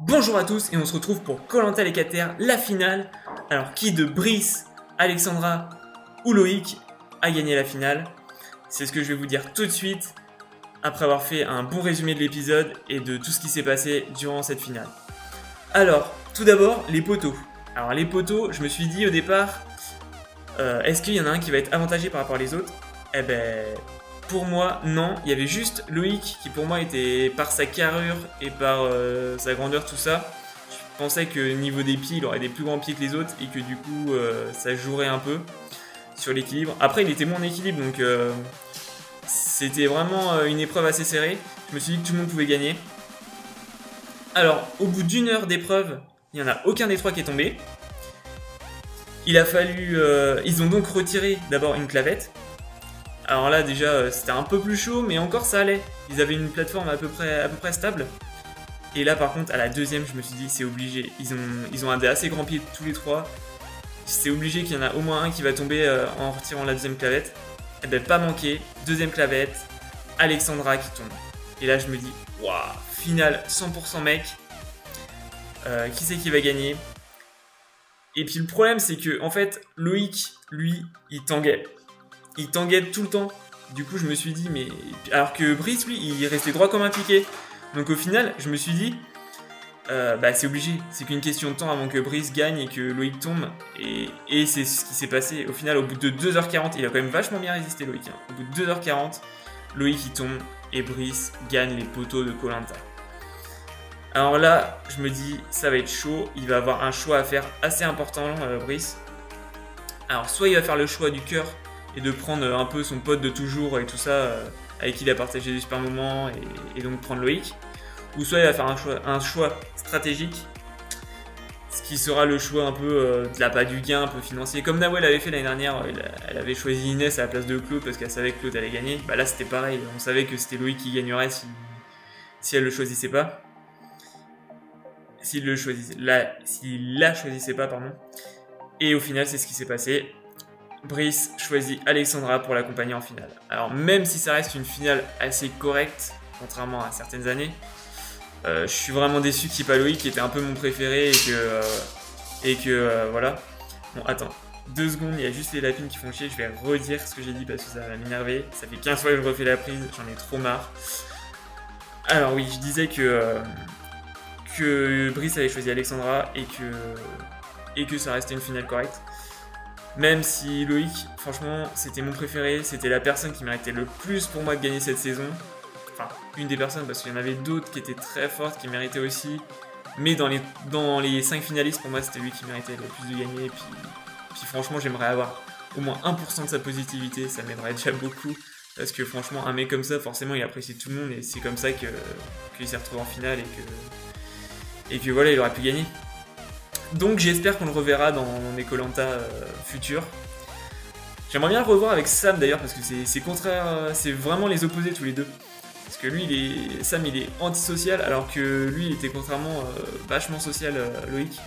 Bonjour à tous et on se retrouve pour Koh-Lanta les Cater, la finale. Alors qui de Brice, Alexandra ou Loïc a gagné la finale? C'est ce que je vais vous dire tout de suite après avoir fait un bon résumé de l'épisode et de tout ce qui s'est passé durant cette finale. Alors, tout d'abord, les poteaux. Alors les poteaux, je me suis dit au départ, est-ce qu'il y en a un qui va être avantagé par rapport aux autres? Eh ben, pour moi, non. Il y avait juste Loïc qui pour moi était, par sa carrure et par sa grandeur, tout ça, je pensais que niveau des pieds, il aurait des plus grands pieds que les autres et que du coup, ça jouerait un peu sur l'équilibre. Après, il était moins en équilibre, donc c'était vraiment une épreuve assez serrée. Je me suis dit que tout le monde pouvait gagner. Alors, au bout d'une heure d'épreuve, il n'y en a aucun des trois qui est tombé. Il a fallu... ils ont donc retiré d'abord une clavette. Alors là, déjà, c'était un peu plus chaud, mais encore ça allait. Ils avaient une plateforme à peu près stable. Et là, par contre, à la deuxième, je me suis dit, c'est obligé. Ils ont un des assez grands pieds tous les trois. C'est obligé qu'il y en a au moins un qui va tomber en retirant la deuxième clavette. Et ben, pas manqué. Deuxième clavette, Alexandra qui tombe. Et là, je me dis, waouh, finale 100% mec. Qui c'est qui va gagner? Et puis le problème, c'est que, en fait, Loïc, lui, il tanguait. Il tanguait tout le temps. Du coup, je me suis dit, mais... Alors que Brice, lui, il restait droit comme un piquet. Donc au final, je me suis dit, bah c'est obligé. C'est qu'une question de temps avant que Brice gagne et que Loïc tombe. Et c'est ce qui s'est passé. Au final, au bout de 2h40, il a quand même vachement bien résisté, Loïc. Hein. Au bout de 2h40, Loïc, il tombe et Brice gagne les poteaux de Koh-Lanta. Alors là, je me dis, ça va être chaud. Il va avoir un choix à faire assez important, Brice. Alors, soit il va faire le choix du cœur et de prendre un peu son pote de toujours et tout ça, avec qui il a partagé des super moments, et donc prendre Loïc. Ou soit il va faire un choix stratégique, ce qui sera le choix un peu de la part du gain, un peu financier. Comme Nawel avait fait l'année dernière, elle avait choisi Inès à la place de Claude parce qu'elle savait que Claude allait gagner. Bah là, c'était pareil. On savait que c'était Loïc qui gagnerait si elle le choisissait pas. S'il la choisissait pas, pardon. Et au final, c'est ce qui s'est passé. Brice choisit Alexandra pour l'accompagner en finale. Alors même si ça reste une finale assez correcte, contrairement à certaines années, je suis vraiment déçu qu'il n'y ait pas Loïc qui était un peu mon préféré et que voilà. Bon, attends, 2 secondes, il y a juste les lapines qui font chier, je vais redire ce que j'ai dit parce que ça va m'énerver. Ça fait 15 fois que je refais la prise, j'en ai trop marre. Alors oui, je disais que Brice avait choisi Alexandra et que ça restait une finale correcte. Même si Loïc, franchement, c'était mon préféré, c'était la personne qui méritait le plus pour moi de gagner cette saison. Enfin, une des personnes, parce qu'il y en avait d'autres qui étaient très fortes, qui méritaient aussi. Mais dans les 5 finalistes, pour moi, c'était lui qui méritait le plus de gagner. Et puis franchement, j'aimerais avoir au moins 1% de sa positivité, ça m'aiderait déjà beaucoup. Parce que franchement, un mec comme ça, forcément, il apprécie tout le monde, et c'est comme ça qu'il s'est retrouvé en finale, et que voilà, il aurait pu gagner. Donc j'espère qu'on le reverra dans mes Koh-Lanta futurs. J'aimerais bien le revoir avec Sam d'ailleurs parce que c'est contraire, c'est vraiment les opposés tous les deux. Parce que lui, Sam il est antisocial alors que lui il était contrairement vachement social, Loïc.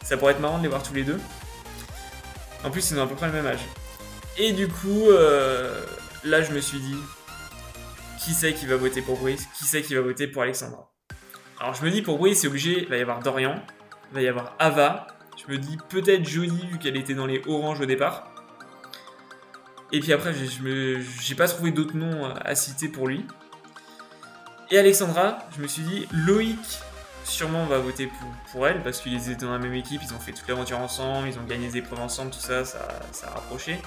Ça pourrait être marrant de les voir tous les deux. En plus ils ont à peu près le même âge. Et du coup, là je me suis dit, qui c'est qui va voter pour Brice? Qui c'est qui va voter pour Alexandra? Alors je me dis pour Brice c'est obligé, il va y avoir Dorian. Il va y avoir Ava, je me dis peut-être Jodie vu qu'elle était dans les oranges au départ. Et puis après, j'ai pas trouvé d'autres noms à citer pour lui. Et Alexandra, je me suis dit Loïc sûrement va voter pour elle parce qu'ils étaient dans la même équipe, ils ont fait toute l'aventure ensemble, ils ont gagné des épreuves ensemble, tout ça, ça a rapproché.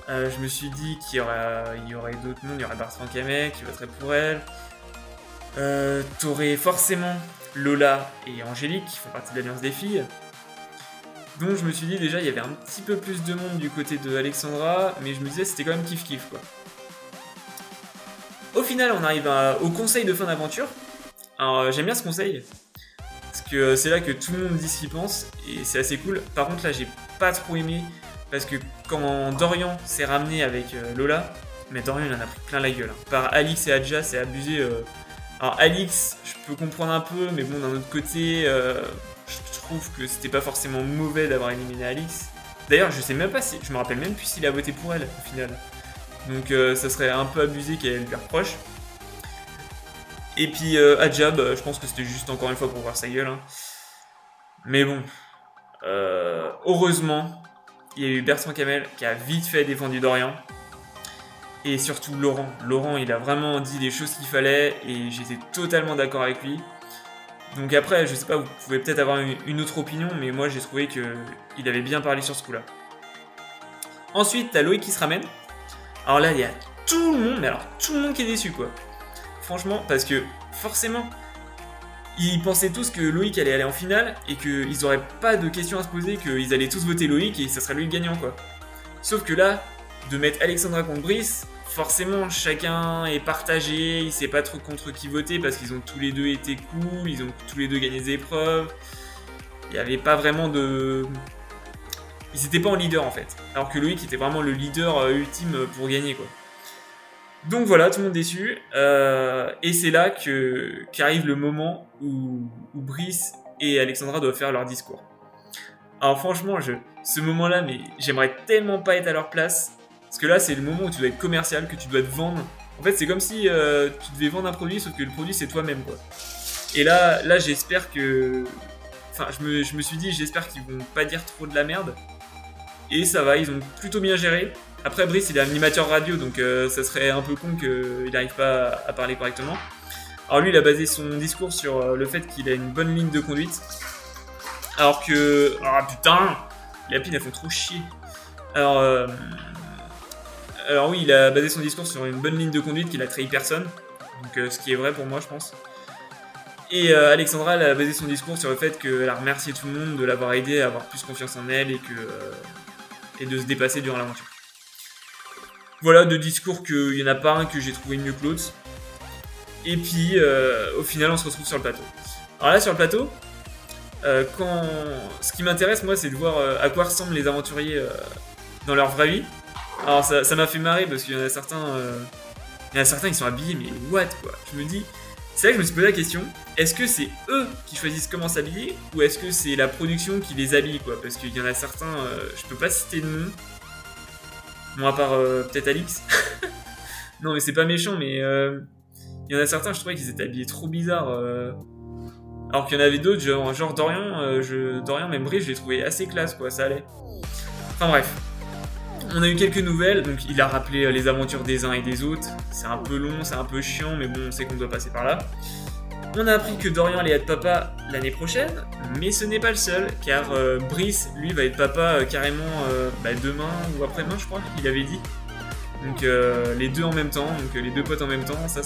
Je me suis dit qu'il y aurait d'autres noms, il y aurait Bertrand Camet qui voterait pour elle. T'aurais forcément Lola et Angélique qui font partie de l'Alliance des filles. Donc je me suis dit déjà il y avait un petit peu plus de monde du côté de Alexandra, mais je me disais c'était quand même kiff-kiff quoi. Au final on arrive au conseil de fin d'aventure. Alors j'aime bien ce conseil, parce que c'est là que tout le monde dit ce qu'il pense, et c'est assez cool. Par contre là j'ai pas trop aimé, parce que quand Dorian s'est ramené avec Lola, mais Dorian il en a pris plein la gueule. Hein. Par Alix et Adja c'est abusé. Alors Alix, je peux comprendre un peu, mais bon d'un autre côté, je trouve que c'était pas forcément mauvais d'avoir éliminé Alix. D'ailleurs, je sais même pas je me rappelle même plus s'il a voté pour elle au final. Donc ça serait un peu abusé qu'elle lui reproche. Et puis Adja, je pense que c'était juste encore une fois pour voir sa gueule. Hein. Mais bon, heureusement, il y a eu Bertrand Kamel qui a vite fait défendu Dorian. Et surtout Laurent. Laurent, il a vraiment dit les choses qu'il fallait et j'étais totalement d'accord avec lui. Donc après, je sais pas, vous pouvez peut-être avoir une autre opinion, mais moi j'ai trouvé qu'il avait bien parlé sur ce coup-là. Ensuite, t'as Loïc qui se ramène. Alors là, il y a tout le monde, mais alors tout le monde qui est déçu quoi. Franchement, parce que forcément, ils pensaient tous que Loïc allait aller en finale et qu'ils n'auraient pas de questions à se poser, qu'ils allaient tous voter Loïc et ça serait lui le gagnant quoi. Sauf que là, de mettre Alexandra contre Brice, forcément chacun est partagé, il sait pas trop contre qui voter parce qu'ils ont tous les deux été cool, ils ont tous les deux gagné des épreuves. Il n'y avait pas vraiment de... Ils n'étaient pas en leader en fait. Alors que Loïc était vraiment le leader ultime pour gagner quoi. Donc voilà, tout le monde déçu. Et c'est là qu'arrive le moment où Brice et Alexandra doivent faire leur discours. Alors franchement, ce moment-là, mais j'aimerais tellement pas être à leur place. Parce que là, c'est le moment où tu dois être commercial, que tu dois te vendre. En fait, c'est comme si tu devais vendre un produit, sauf que le produit, c'est toi-même, quoi. Et là j'espère que... Enfin, je me suis dit, j'espère qu'ils vont pas dire trop de la merde. Et ça va, ils ont plutôt bien géré. Après, Brice, il est animateur radio, donc ça serait un peu con qu'il n'arrive pas à parler correctement. Alors lui, il a basé son discours sur le fait qu'il a une bonne ligne de conduite. Alors que... Ah putain, les lapines, elles font trop chier. Alors oui, il a basé son discours sur une bonne ligne de conduite qu'il a trahi personne. Donc ce qui est vrai pour moi, je pense. Et Alexandra, elle a basé son discours sur le fait qu'elle a remercié tout le monde de l'avoir aidé à avoir plus confiance en elle et de se dépasser durant l'aventure. Voilà, deux discours qu'il n'y en a pas un que j'ai trouvé mieux que l'autre. Et puis, au final, on se retrouve sur le plateau. Alors là, sur le plateau, ce qui m'intéresse, moi, c'est de voir à quoi ressemblent les aventuriers dans leur vraie vie. Alors, ça m'a fait marrer parce qu'il y en a certains... qui sont habillés, mais what, quoi. Je me dis... C'est là que je me suis posé la question, est-ce que c'est eux qui choisissent comment s'habiller ou est-ce que c'est la production qui les habille, quoi? Parce qu'il y en a certains, je peux pas citer de nom. Bon, à part peut-être Alix. Non, mais c'est pas méchant, mais il y en a certains, je trouvais qu'ils étaient habillés trop bizarres. Alors qu'il y en avait d'autres, genre Dorian, Dorian, même Brice, je l'ai trouvé assez classe, quoi, ça allait. Enfin bref. On a eu quelques nouvelles, donc il a rappelé les aventures des uns et des autres. C'est un peu long, c'est un peu chiant, mais bon, on sait qu'on doit passer par là. On a appris que Dorian allait être papa l'année prochaine, mais ce n'est pas le seul, car Brice, lui, va être papa carrément demain ou après-demain, je crois, il avait dit. Donc les deux en même temps, donc les deux potes en même temps, ça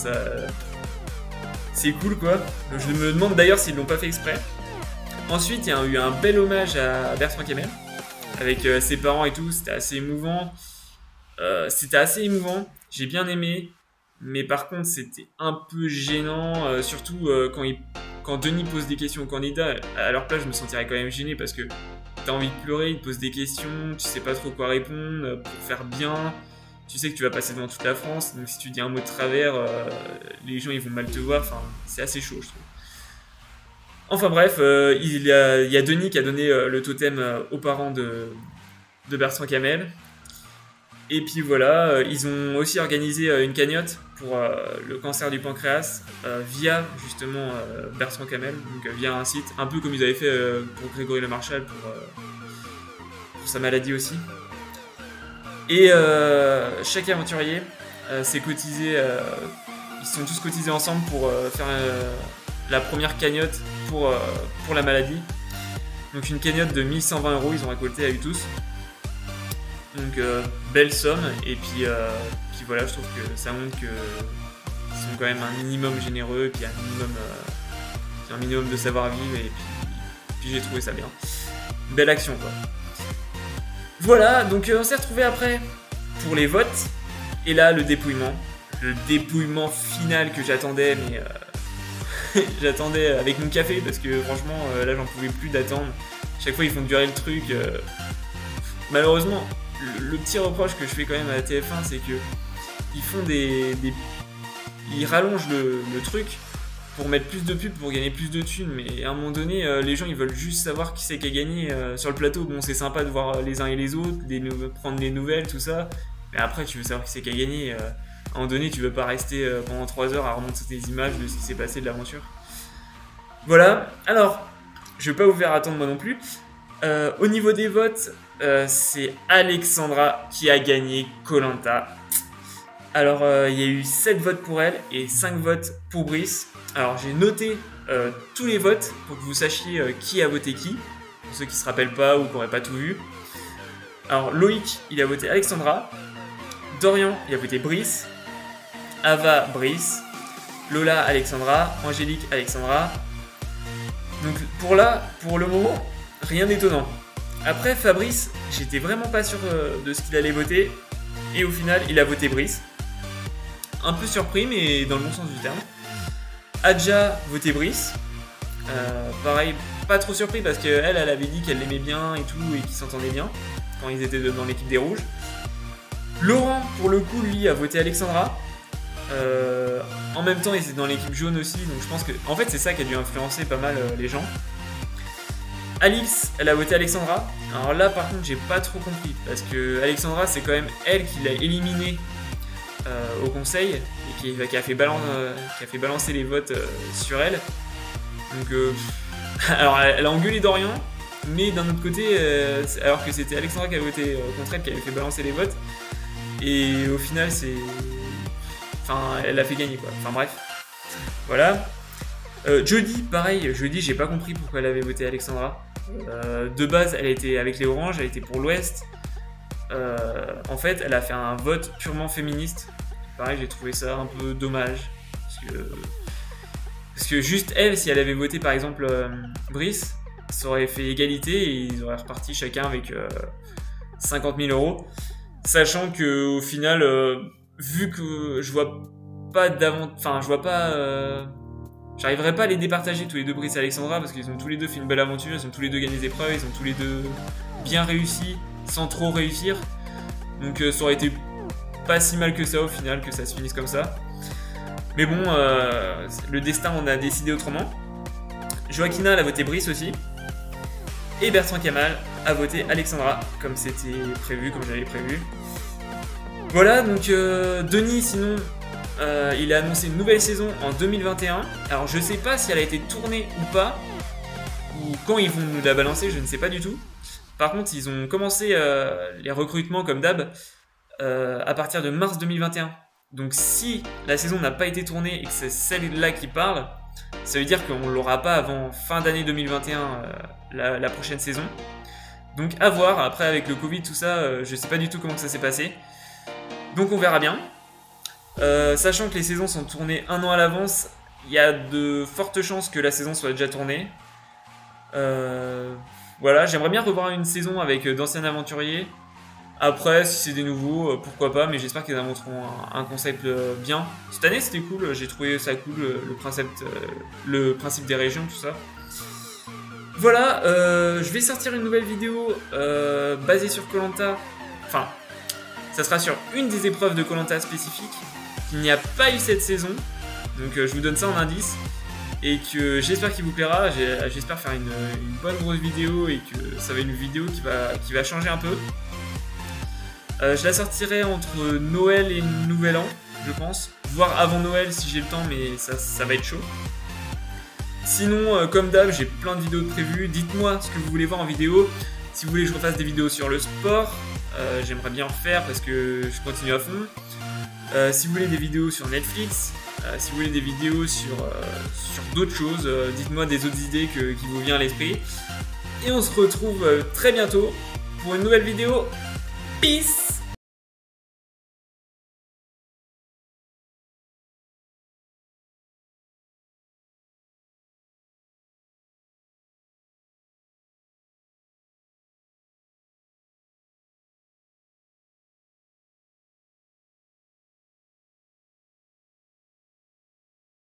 c'est cool, quoi. Donc, je me demande d'ailleurs s'ils l'ont pas fait exprès. Ensuite, il y a eu un bel hommage à Bertrand Kamel. Avec ses parents et tout, c'était assez émouvant. J'ai bien aimé. Mais par contre, c'était un peu gênant. Surtout quand Denis pose des questions aux candidats. À leur place, je me sentirais quand même gêné parce que t'as envie de pleurer, il te pose des questions, tu sais pas trop quoi répondre pour faire bien. Tu sais que tu vas passer devant toute la France. Donc si tu dis un mot de travers, les gens ils vont mal te voir. Enfin, c'est assez chaud, je trouve. Enfin bref, il y a Denis qui a donné le totem aux parents de Bertrand Kamel. Et puis voilà, ils ont aussi organisé une cagnotte pour le cancer du pancréas via justement Bertrand Kamel, donc via un site, un peu comme ils avaient fait pour Grégory Le Marchal pour sa maladie aussi. Et chaque aventurier s'est cotisé, ils se sont tous cotisés ensemble pour faire la première cagnotte pour la maladie. Donc une cagnotte de 1120 €, ils ont récolté à eux tous. Donc belle somme, et puis voilà, je trouve que ça montre qu'ils sont quand même un minimum généreux, et puis un minimum de savoir-vivre, et puis j'ai trouvé ça bien. Belle action, quoi. Voilà, donc on s'est retrouvés après pour les votes, et là le dépouillement final que j'attendais, mais j'attendais avec mon café parce que franchement là j'en pouvais plus d'attendre. Chaque fois ils font durer le truc. Malheureusement, le petit reproche que je fais quand même à la TF1, c'est que ils font ils rallongent le truc pour mettre plus de pubs, pour gagner plus de thunes, mais à un moment donné les gens ils veulent juste savoir qui c'est qui a gagné sur le plateau. Bon, c'est sympa de voir les uns et les autres, prendre des nouvelles, tout ça, mais après tu veux savoir qui c'est qui a gagné. À un moment donné, tu veux pas rester pendant 3 heures à remonter tes images de ce qui s'est passé de l'aventure. Voilà, alors, je vais pas vous faire attendre moi non plus. Au niveau des votes, c'est Alexandra qui a gagné Koh-Lanta. Alors, il y a eu 7 votes pour elle et 5 votes pour Brice. Alors, j'ai noté tous les votes pour que vous sachiez qui a voté qui, pour ceux qui se rappellent pas ou qui n'auraient pas tout vu. Alors, Loïc, il a voté Alexandra. Dorian, il a voté Brice. Ava, Brice. Lola, Alexandra. Angélique, Alexandra. Donc, pour le moment, rien d'étonnant. Après, Fabrice, j'étais vraiment pas sûr de ce qu'il allait voter. Et au final, il a voté Brice. Un peu surpris, mais dans le bon sens du terme. Adja, voté Brice. Pareil, pas trop surpris parce qu'elle avait dit qu'elle l'aimait bien et tout, et qu'ils s'entendaient bien quand ils étaient dans l'équipe des Rouges. Laurent, pour le coup, lui, a voté Alexandra. En même temps, il était dans l'équipe jaune aussi, donc je pense que... En fait, c'est ça qui a dû influencer pas mal les gens. Alix, elle a voté Alexandra. Alors là, par contre, j'ai pas trop compris, parce que Alexandra, c'est quand même elle qui l'a éliminée au conseil, et qui a fait balancer les votes sur elle. Donc, alors, elle a engueulé Dorian, mais d'un autre côté, alors que c'était Alexandra qui a voté contre elle, qui avait fait balancer les votes, et au final, elle l'a fait gagner, quoi. Enfin bref, voilà. Jodie, pareil, Jodie, j'ai pas compris pourquoi elle avait voté Alexandra. De base, elle était avec les Oranges, elle était pour l'Ouest. En fait, elle a fait un vote purement féministe. Pareil, j'ai trouvé ça un peu dommage. Parce que juste elle, si elle avait voté par exemple Brice, ça aurait fait égalité et ils auraient reparti chacun avec 50 000 €. Sachant que au final, vu que je vois pas j'arriverai pas à les départager tous les deux, Brice et Alexandra, parce qu'ils ont tous les deux fait une belle aventure, ils ont tous les deux gagné des épreuves, ils ont tous les deux bien réussi sans trop réussir. Donc ça aurait été pas si mal que ça au final, que ça se finisse comme ça. Mais bon, le destin en a décidé autrement. Joaquina, elle a voté Brice aussi. Et Bertrand Kamal a voté Alexandra, comme c'était prévu, comme j'avais prévu. Voilà, donc Denis, sinon, il a annoncé une nouvelle saison en 2021. Alors je sais pas si elle a été tournée ou pas, ou quand ils vont nous la balancer, je ne sais pas du tout. Par contre, ils ont commencé les recrutements comme d'hab à partir de mars 2021. Donc si la saison n'a pas été tournée et que c'est celle-là qui parle, ça veut dire qu'on l'aura pas avant fin d'année 2021, la prochaine saison. Donc à voir, après avec le Covid, tout ça, je sais pas du tout comment ça s'est passé. Donc on verra bien. Sachant que les saisons sont tournées 1 an à l'avance, il y a de fortes chances que la saison soit déjà tournée. Voilà, j'aimerais bien revoir une saison avec d'anciens aventuriers. Après, si c'est des nouveaux, pourquoi pas, mais j'espère qu'ils inventeront un concept bien. Cette année, c'était cool, j'ai trouvé ça cool, le principe des régions, tout ça. Voilà, je vais sortir une nouvelle vidéo basée sur Koh-Lanta. Enfin, ça sera sur une des épreuves de Koh-Lanta spécifiques qu'il n'y a pas eu cette saison. Donc je vous donne ça en indice. Et que j'espère qu'il vous plaira. J'espère faire une bonne grosse vidéo et que ça va être une vidéo qui va changer un peu. Je la sortirai entre Noël et Nouvel An, je pense. Voire avant Noël si j'ai le temps, mais ça va être chaud. Sinon, comme d'hab, j'ai plein de vidéos prévues. Dites-moi ce que vous voulez voir en vidéo. Si vous voulez que je refasse des vidéos sur le sport, j'aimerais bien en faire parce que je continue à fond. Si vous voulez des vidéos sur Netflix, si vous voulez des vidéos sur d'autres choses, dites-moi des autres idées qui vous viennent à l'esprit. Et on se retrouve très bientôt pour une nouvelle vidéo. Peace!